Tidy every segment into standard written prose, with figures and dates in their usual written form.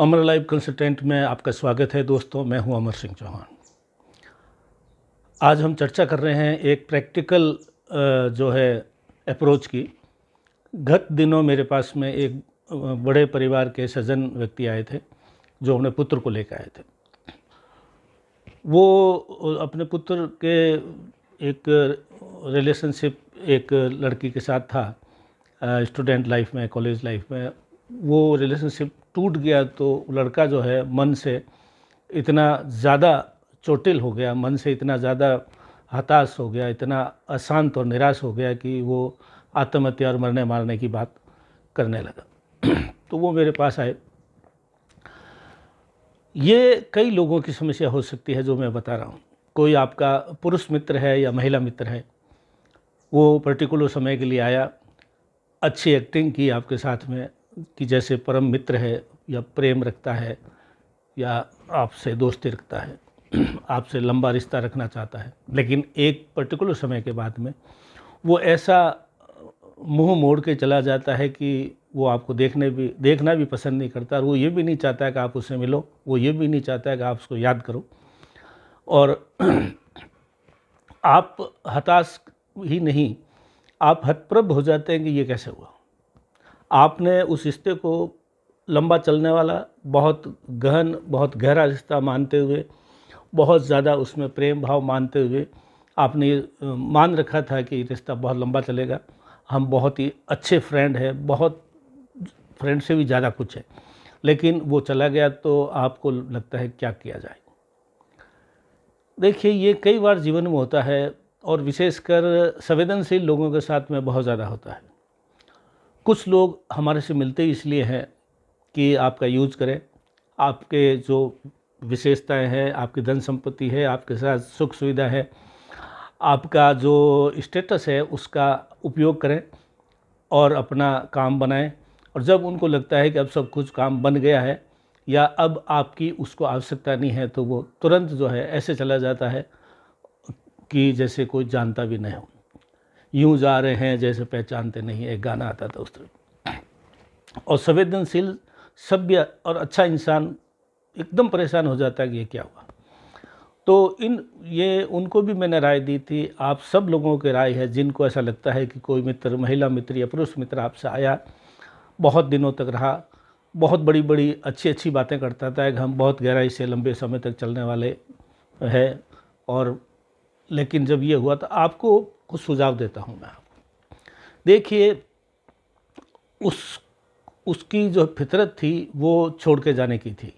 अमर life consultant में आपका स्वागत है दोस्तों। मैं हूं अमर सिंह चौहान। आज हम चर्चा कर रहे हैं एक प्रैक्टिकल जो है अप्रोच की। गत दिनों मेरे पास में एक बड़े परिवार के सज्जन व्यक्ति आए थे जो अपने पुत्र को लेकर आए थे। वो अपने पुत्र के एक रिलेशनशिप एक लड़की के साथ था, स्टूडेंट लाइफ में, कॉलेज लाइफ में। वो रिलेशनशिप टूट गया तो लड़का जो है मन से इतना ज़्यादा चोटिल हो गया, मन से इतना ज़्यादा हताश हो गया, इतना अशांत और निराश हो गया कि वो आत्महत्या और मरने मारने की बात करने लगा। तो वो मेरे पास आए। ये कई लोगों की समस्या हो सकती है जो मैं बता रहा हूँ। कोई आपका पुरुष मित्र है या महिला मित्र है, वो पर्टिकुलर समय के लिए आया, अच्छी एक्टिंग की आपके साथ में कि जैसे परम मित्र है या प्रेम रखता है या आपसे दोस्ती रखता है, आपसे लंबा रिश्ता रखना चाहता है। लेकिन एक पर्टिकुलर समय के बाद में वो ऐसा मुंह मोड़ के चला जाता है कि वो आपको देखना भी पसंद नहीं करता, और वो ये भी नहीं चाहता है कि आप उससे मिलो, वो ये भी नहीं चाहता है कि आप उसको याद करो। और आप हताश ही नहीं, आप हतप्रभ हो जाते हैं कि ये कैसे हुआ। आपने उस रिश्ते को लंबा चलने वाला, बहुत गहन, बहुत गहरा रिश्ता मानते हुए, बहुत ज़्यादा उसमें प्रेम भाव मानते हुए आपने मान रखा था कि रिश्ता बहुत लंबा चलेगा, हम बहुत ही अच्छे फ्रेंड हैं, बहुत फ्रेंड से भी ज़्यादा कुछ है। लेकिन वो चला गया तो आपको लगता है क्या किया जाए। देखिए, ये कई बार जीवन में होता है और विशेषकर संवेदनशील लोगों के साथ में बहुत ज़्यादा होता है। कुछ लोग हमारे से मिलते ही इसलिए हैं कि आपका यूज करें, आपके जो विशेषताएं हैं, आपकी धन संपत्ति है, आपके साथ सुख सुविधा है, आपका जो स्टेटस है उसका उपयोग करें और अपना काम बनाएं। और जब उनको लगता है कि अब सब कुछ काम बन गया है या अब आपकी उसको आवश्यकता नहीं है, तो वो तुरंत जो है ऐसे चला जाता है कि जैसे कोई जानता भी नहीं हो। यूँ जा रहे हैं जैसे पहचानते नहीं, एक गाना आता था उस तरह। और संवेदनशील, सभ्य और अच्छा इंसान एकदम परेशान हो जाता है कि ये क्या हुआ। तो ये उनको भी मैंने राय दी थी। आप सब लोगों की राय है जिनको ऐसा लगता है कि कोई मित्र, महिला मित्र या पुरुष मित्र आपसे आया, बहुत दिनों तक रहा, बहुत बड़ी बड़ी अच्छी अच्छी बातें करता था कि हम बहुत गहराई से लंबे समय तक चलने वाले हैं। और लेकिन जब ये हुआ तो आपको कुछ सुझाव देता हूँ मैं आपको। देखिए, उसकी जो फितरत थी वो छोड़ के जाने की थी,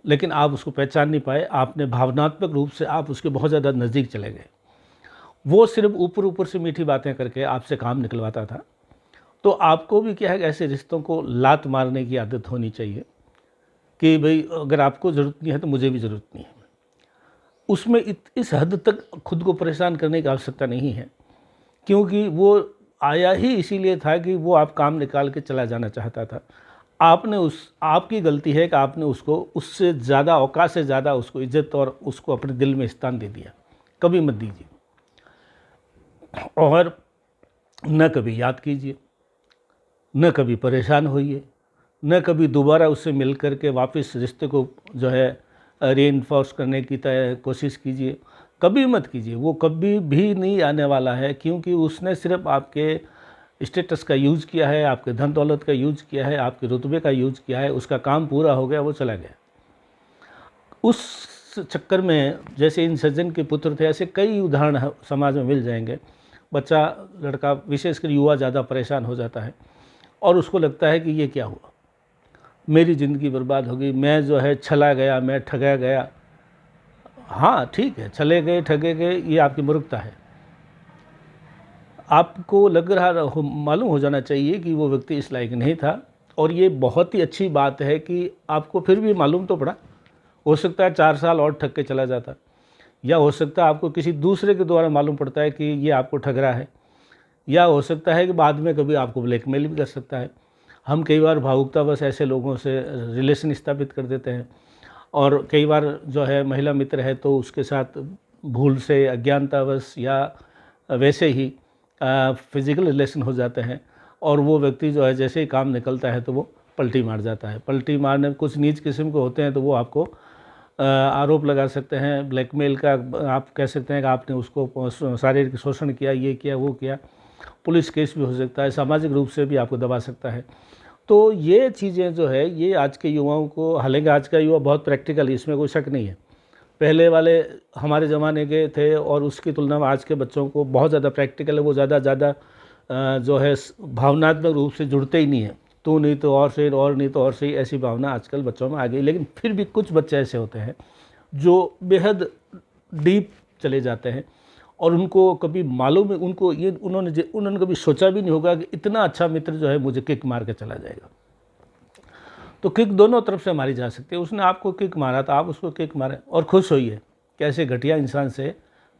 लेकिन आप उसको पहचान नहीं पाए। आपने भावनात्मक रूप से आप उसके बहुत ज़्यादा नज़दीक चले गए। वो सिर्फ ऊपर ऊपर से मीठी बातें करके आपसे काम निकलवाता था। तो आपको भी क्या है, ऐसे रिश्तों को लात मारने की आदत होनी चाहिए कि भाई अगर आपको ज़रूरत नहीं है तो मुझे भी ज़रूरत नहीं है। उसमें इस हद तक खुद को परेशान करने की आवश्यकता नहीं है, क्योंकि वो आया ही इसीलिए था कि वो आप काम निकाल के चला जाना चाहता था। आपकी गलती है कि आपने उसको उससे ज़्यादा, औकात से ज़्यादा उसको इज्जत और उसको अपने दिल में स्थान दे दिया। कभी मत दीजिए, और न कभी याद कीजिए, न कभी परेशान होइए, न कभी दोबारा उससे मिल कर के वापस रिश्ते को जो है रीइंफोर्स करने की कोशिश कीजिए। कभी मत कीजिए, वो कभी भी नहीं आने वाला है, क्योंकि उसने सिर्फ आपके स्टेटस का यूज़ किया है, आपके धन दौलत का यूज़ किया है, आपके रुतबे का यूज़ किया है। उसका काम पूरा हो गया, वो चला गया। उस चक्कर में जैसे इन सज्जन के पुत्र थे, ऐसे कई उदाहरण समाज में मिल जाएंगे। बच्चा, लड़का, विशेषकर युवा ज़्यादा परेशान हो जाता है और उसको लगता है कि ये क्या हुआ, मेरी ज़िंदगी बर्बाद हो गई, मैं जो है छला गया, मैं ठगा गया। हाँ ठीक है, छले गए, ठगे गए, ये आपकी मूर्खता है। आपको लग रहा मालूम हो जाना चाहिए कि वो व्यक्ति इस लायक नहीं था। और ये बहुत ही अच्छी बात है कि आपको फिर भी मालूम तो पड़ा। हो सकता है 4 साल और ठग के चला जाता, या हो सकता है आपको किसी दूसरे के द्वारा मालूम पड़ता है कि ये आपको ठग रहा है, या हो सकता है कि बाद में कभी आपको ब्लैकमेल भी कर सकता है। हम कई बार भावुकतावश ऐसे लोगों से रिलेशन स्थापित कर देते हैं, और कई बार जो है महिला मित्र है तो उसके साथ भूल से, अज्ञानतावश या वैसे ही फिज़िकल रिलेशन हो जाते हैं, और वो व्यक्ति जो है जैसे ही काम निकलता है तो वो पलटी मार जाता है। पलटी मारने कुछ नीच किस्म के होते हैं तो वो आपको आरोप लगा सकते हैं, ब्लैकमेल का आप कह सकते हैं कि आपने उसको शारीरिक शोषण किया, ये किया, वो किया, पुलिस केस भी हो सकता है, सामाजिक रूप से भी आपको दबा सकता है। तो ये चीज़ें जो है ये आज के युवाओं को, हालांकि आज का युवा बहुत प्रैक्टिकल है, इसमें कोई शक नहीं है, पहले वाले हमारे ज़माने के थे और उसकी तुलना में आज के बच्चों को बहुत ज़्यादा प्रैक्टिकल है, वो ज़्यादा जो है भावनात्मक रूप से जुड़ते ही नहीं है, तू नहीं तो और सही, और नहीं तो और सही, ऐसी भावना आजकल बच्चों में आ गई। लेकिन फिर भी कुछ बच्चे ऐसे होते हैं जो बेहद डीप चले जाते हैं और उनको कभी मालूम है, उनको ये उन्होंने कभी सोचा भी नहीं होगा कि इतना अच्छा मित्र जो है मुझे किक मार के चला जाएगा। तो किक दोनों तरफ से मारी जा सकती है। उसने आपको किक मारा तो आप उसको किक मारें और खुश होइए। कैसे घटिया इंसान से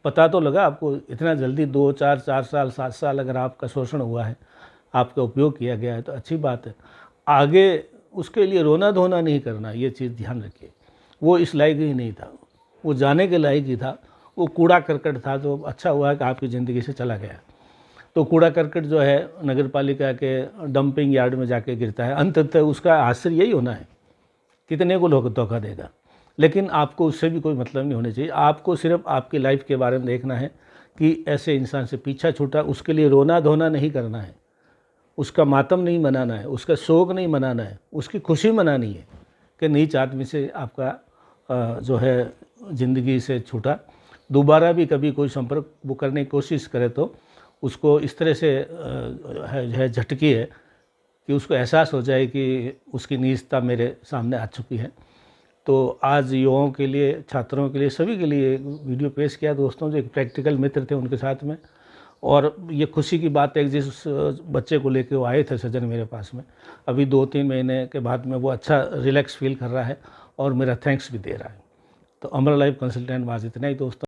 पता तो लगा आपको, इतना जल्दी 2-4 साल 7 साल अगर आपका शोषण हुआ है, आपका उपयोग किया गया है तो अच्छी बात है। आगे उसके लिए रोना धोना नहीं करना, ये चीज़ ध्यान रखिए। वो इस लायक ही नहीं था, वो जाने के लायक ही था, वो कूड़ा करकट था। तो अच्छा हुआ कि आपकी ज़िंदगी से चला गया। तो कूड़ा करकट जो है नगर पालिका के डंपिंग यार्ड में जाके गिरता है, अंततः उसका हासिल यही होना है, कितने को लोग धोखा देगा। लेकिन आपको उससे भी कोई मतलब नहीं होना चाहिए। आपको सिर्फ आपकी लाइफ के बारे में देखना है कि ऐसे इंसान से पीछा छूटा, उसके लिए रोना धोना नहीं करना है, उसका मातम नहीं मनाना है, उसका शोक नहीं मनाना है, उसकी खुशी मनानी है कि नीच आदमी से आपका जो है ज़िंदगी से छूटा। दोबारा भी कभी कोई संपर्क वो करने की कोशिश करे तो उसको इस तरह से है झटकी है कि उसको एहसास हो जाए कि उसकी नीचता मेरे सामने आ चुकी है। तो आज युवाओं के लिए, छात्रों के लिए, सभी के लिए एक वीडियो पेश किया दोस्तों, जो एक प्रैक्टिकल मित्र थे उनके साथ में। और ये खुशी की बात है कि जिस बच्चे को लेके वो आए थे सज्जन मेरे पास में, अभी 2-3 महीने के बाद में वो अच्छा रिलैक्स फील कर रहा है और मेरा थैंक्स भी दे रहा है। तो अमर लाइफ कंसल्टेंट वाज इतना ही दोस्तों।